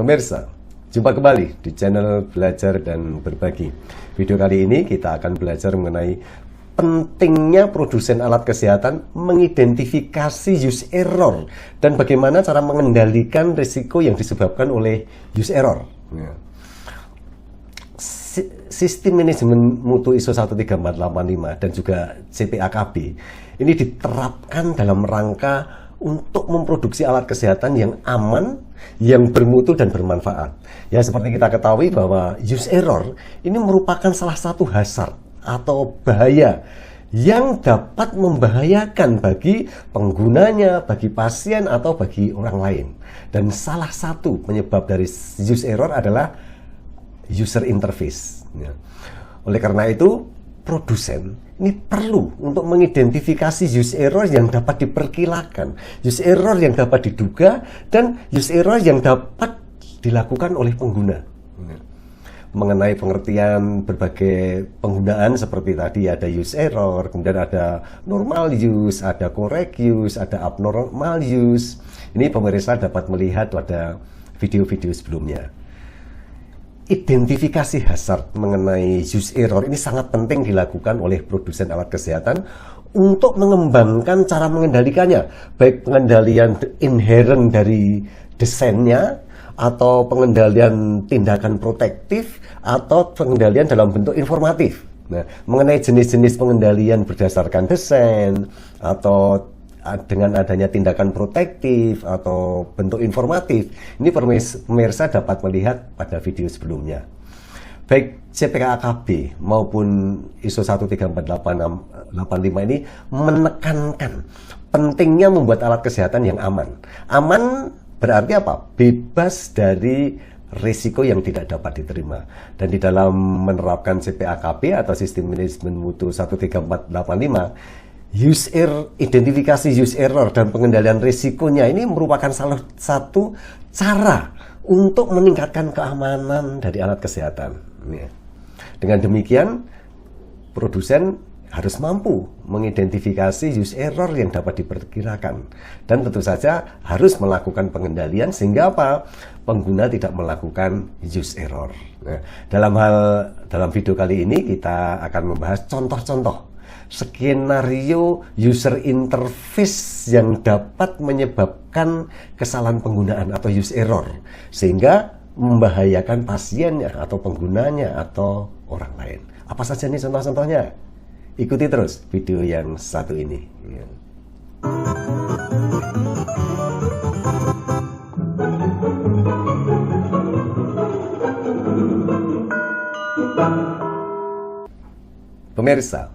Pemirsa, jumpa kembali di channel Belajar dan Berbagi. Video kali ini kita akan belajar mengenai pentingnya produsen alat kesehatan mengidentifikasi use error dan bagaimana cara mengendalikan risiko yang disebabkan oleh use error. Sistem manajemen mutu ISO 13485 dan juga CPAKB ini diterapkan dalam rangka untuk memproduksi alat kesehatan yang aman, yang bermutu dan bermanfaat. Ya, seperti kita ketahui bahwa use error ini merupakan salah satu hazard atau bahaya yang dapat membahayakan bagi penggunanya, bagi pasien atau bagi orang lain. Dan salah satu penyebab dari use error adalah user interface. Ya. Oleh karena itu, produsen ini perlu untuk mengidentifikasi use error yang dapat diperkirakan, use error yang dapat diduga, dan use error yang dapat dilakukan oleh pengguna. Mengenai pengertian berbagai penggunaan seperti tadi ada use error, kemudian ada normal use, ada correct use, ada abnormal use. Ini pemirsa dapat melihat pada video-video sebelumnya. Identifikasi hazard mengenai use error ini sangat penting dilakukan oleh produsen alat kesehatan untuk mengembangkan cara mengendalikannya, baik pengendalian inherent dari desainnya atau pengendalian tindakan protektif atau pengendalian dalam bentuk informatif. Nah, mengenai jenis-jenis pengendalian berdasarkan desain atau dengan adanya tindakan protektif atau bentuk informatif, ini pemirsa dapat melihat pada video sebelumnya. Baik CPAKB maupun ISO 13485 ini menekankan pentingnya membuat alat kesehatan yang aman. Aman berarti apa? Bebas dari risiko yang tidak dapat diterima. Dan di dalam menerapkan CPAKB atau Sistem Manajemen Mutu 13485, identifikasi use error dan pengendalian risikonya ini merupakan salah satu cara untuk meningkatkan keamanan dari alat kesehatan. Dengan demikian, produsen harus mampu mengidentifikasi use error yang dapat diperkirakan dan tentu saja harus melakukan pengendalian sehingga apa? Pengguna tidak melakukan use error. Dalam video kali ini kita akan membahas contoh-contoh skenario user interface yang dapat menyebabkan kesalahan penggunaan atau use error sehingga membahayakan pasiennya atau penggunanya atau orang lain. Apa saja nih contoh-contohnya? Ikuti terus video yang satu ini. Pemirsa,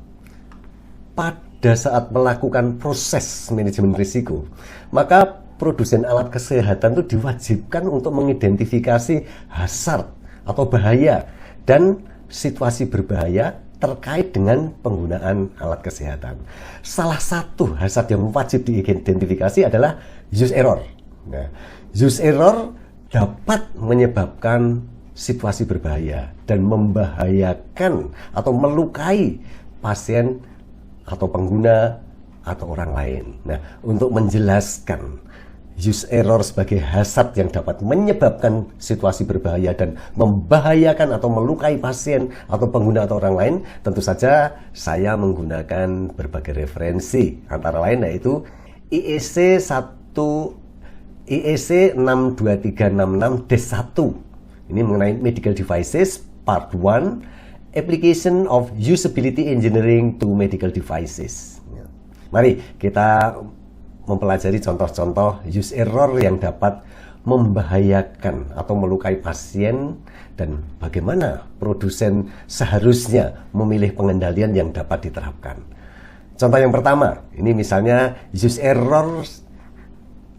pada saat melakukan proses manajemen risiko, maka produsen alat kesehatan itu diwajibkan untuk mengidentifikasi hazard atau bahaya dan situasi berbahaya terkait dengan penggunaan alat kesehatan. Salah satu hazard yang wajib diidentifikasi adalah use error. Nah, use error dapat menyebabkan situasi berbahaya dan membahayakan atau melukai pasien atau pengguna atau orang lain. Nah, untuk menjelaskan use error sebagai hazard yang dapat menyebabkan situasi berbahaya dan membahayakan atau melukai pasien atau pengguna atau orang lain, tentu saja saya menggunakan berbagai referensi, antara lain yaitu IEC 62366-1 ini mengenai medical devices part 1, Application of Usability Engineering to Medical Devices. Mari kita mempelajari contoh-contoh use error yang dapat membahayakan atau melukai pasien dan bagaimana produsen seharusnya memilih pengendalian yang dapat diterapkan. Contoh yang pertama, ini misalnya use error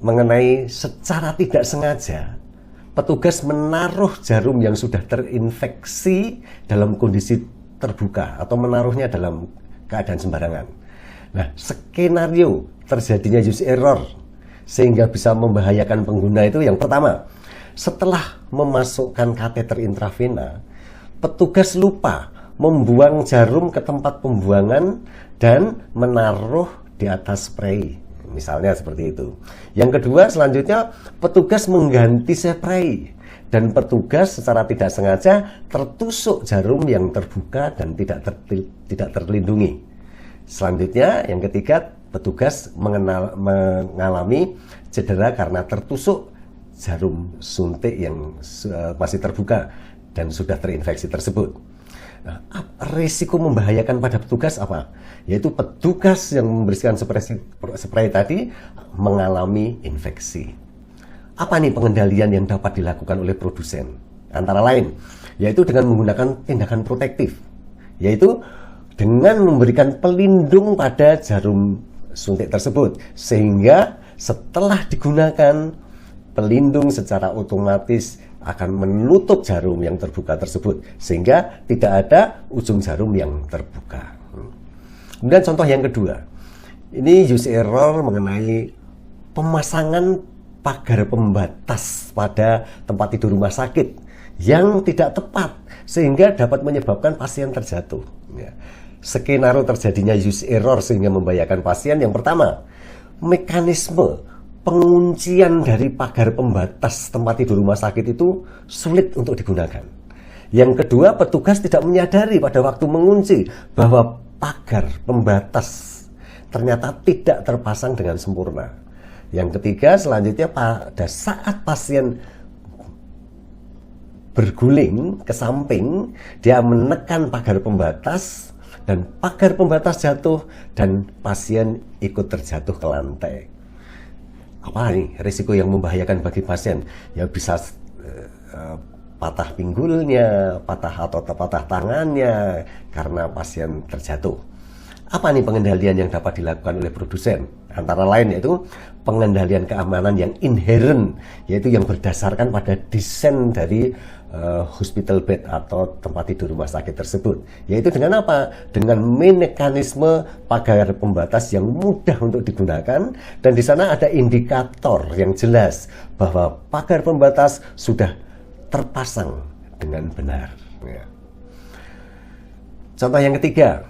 mengenai secara tidak sengaja petugas menaruh jarum yang sudah terinfeksi dalam kondisi terbuka atau menaruhnya dalam keadaan sembarangan. Nah, skenario terjadinya use error sehingga bisa membahayakan pengguna itu yang pertama, setelah memasukkan kateter intravena, petugas lupa membuang jarum ke tempat pembuangan dan menaruh di atas spray. Misalnya seperti itu. Yang kedua, selanjutnya petugas mengganti spray dan petugas secara tidak sengaja tertusuk jarum yang terbuka dan tidak terlindungi. Selanjutnya, yang ketiga, petugas mengalami cedera karena tertusuk jarum suntik yang masih terbuka dan sudah terinfeksi tersebut. Nah, risiko membahayakan pada petugas apa? Yaitu petugas yang membersihkan spray tadi mengalami infeksi. Apa nih pengendalian yang dapat dilakukan oleh produsen? Antara lain, yaitu dengan menggunakan tindakan protektif, yaitu dengan memberikan pelindung pada jarum suntik tersebut, sehingga setelah digunakan, pelindung secara otomatis akan menutup jarum yang terbuka tersebut, sehingga tidak ada ujung jarum yang terbuka. Kemudian contoh yang kedua, ini use error mengenai pemasangan pagar pembatas pada tempat tidur rumah sakit yang tidak tepat, sehingga dapat menyebabkan pasien terjatuh. Skenario terjadinya use error sehingga membahayakan pasien, yang pertama, mekanisme penguncian dari pagar pembatas tempat tidur rumah sakit itu sulit untuk digunakan. Yang kedua, petugas tidak menyadari pada waktu mengunci bahwa pagar pembatas ternyata tidak terpasang dengan sempurna. Yang ketiga, selanjutnya pada saat pasien berguling ke samping, dia menekan pagar pembatas dan pagar pembatas jatuh dan pasien ikut terjatuh ke lantai. Apa nih risiko yang membahayakan bagi pasien? Ya bisa patah pinggulnya, patah tangannya karena pasien terjatuh. Apa nih pengendalian yang dapat dilakukan oleh produsen? Antara lain yaitu pengendalian keamanan yang inherent, yaitu yang berdasarkan pada desain dari hospital bed atau tempat tidur rumah sakit tersebut. Yaitu dengan apa? Dengan mekanisme pagar pembatas yang mudah untuk digunakan, dan di sana ada indikator yang jelas bahwa pagar pembatas sudah terpasang dengan benar. Contoh yang ketiga,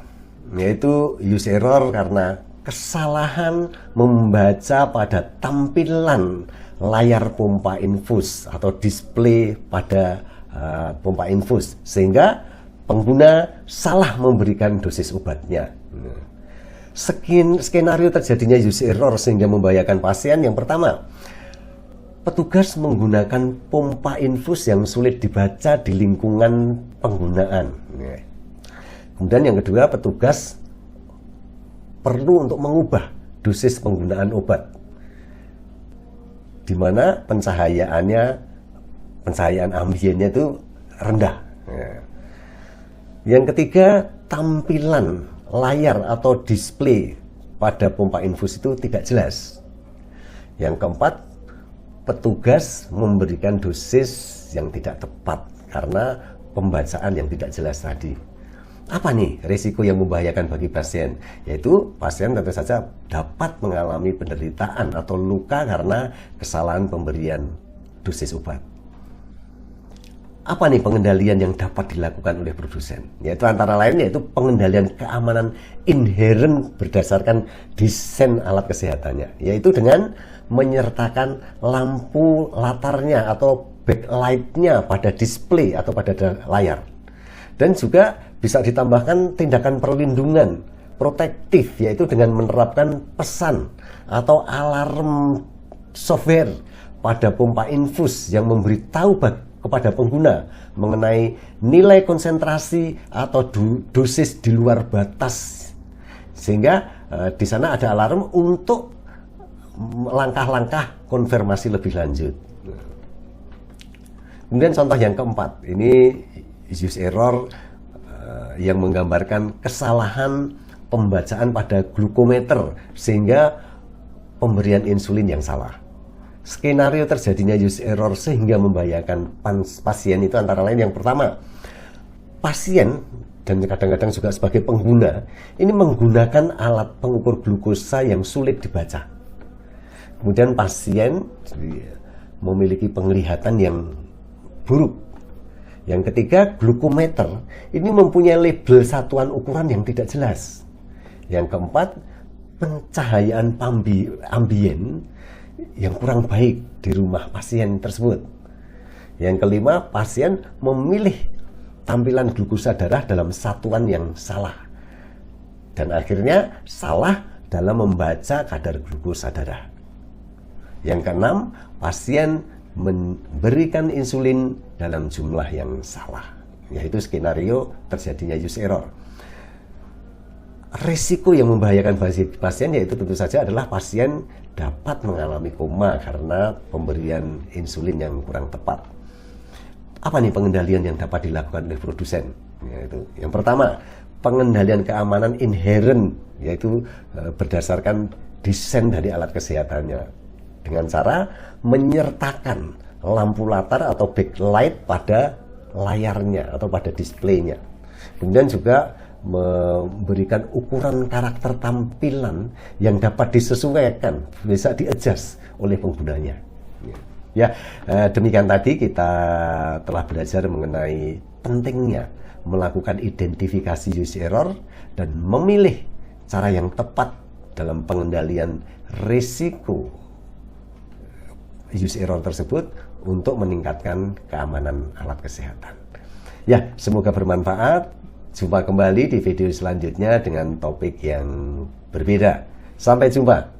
yaitu use error karena kesalahan membaca pada tampilan layar pompa infus atau display pada pompa infus, sehingga pengguna salah memberikan dosis obatnya. Skenario terjadinya use error sehingga membahayakan pasien, yang pertama, petugas menggunakan pompa infus yang sulit dibaca di lingkungan penggunaan. Kemudian yang kedua, petugas perlu untuk mengubah dosis penggunaan obat, di mana pencahayaan ambiennya itu rendah. Yang ketiga, tampilan layar atau display pada pompa infus itu tidak jelas. Yang keempat, petugas memberikan dosis yang tidak tepat karena pembacaan yang tidak jelas tadi. Apa nih risiko yang membahayakan bagi pasien? Yaitu pasien tentu saja dapat mengalami penderitaan atau luka karena kesalahan pemberian dosis obat. Apa nih pengendalian yang dapat dilakukan oleh produsen? Yaitu antara lain yaitu pengendalian keamanan inherent berdasarkan desain alat kesehatannya, yaitu dengan menyertakan lampu latarnya atau backlight-nya pada display atau pada layar. Dan juga bisa ditambahkan tindakan perlindungan protektif, yaitu dengan menerapkan pesan atau alarm software pada pompa infus yang memberitahu kepada pengguna mengenai nilai konsentrasi atau dosis di luar batas, sehingga di sana ada alarm untuk langkah-langkah konfirmasi lebih lanjut. Kemudian contoh yang keempat, ini use error yang menggambarkan kesalahan pembacaan pada glukometer sehingga pemberian insulin yang salah. Skenario terjadinya use error sehingga membahayakan pasien itu antara lain, yang pertama, pasien dan kadang-kadang juga sebagai pengguna ini menggunakan alat pengukur glukosa yang sulit dibaca. Kemudian pasien memiliki penglihatan yang buruk. Yang ketiga, glukometer ini mempunyai label satuan ukuran yang tidak jelas. Yang keempat, pencahayaan ambien yang kurang baik di rumah pasien tersebut. Yang kelima, pasien memilih tampilan glukosa darah dalam satuan yang salah. Dan akhirnya salah dalam membaca kadar glukosa darah. Yang keenam, pasien memberikan insulin dalam jumlah yang salah, yaitu skenario terjadinya use error. Risiko yang membahayakan pasien yaitu tentu saja adalah pasien dapat mengalami koma karena pemberian insulin yang kurang tepat. Apa nih pengendalian yang dapat dilakukan oleh produsen? Yaitu yang pertama, pengendalian keamanan inherent, yaitu berdasarkan desain dari alat kesehatannya, dengan cara menyertakan lampu latar atau backlight pada layarnya atau pada displaynya. Kemudian juga memberikan ukuran karakter tampilan yang dapat disesuaikan, bisa di-adjust oleh penggunanya. Ya, demikian tadi kita telah belajar mengenai pentingnya melakukan identifikasi use error dan memilih cara yang tepat dalam pengendalian risiko use error tersebut untuk meningkatkan keamanan alat kesehatan. Ya, semoga bermanfaat. Jumpa kembali di video selanjutnya dengan topik yang berbeda. Sampai jumpa.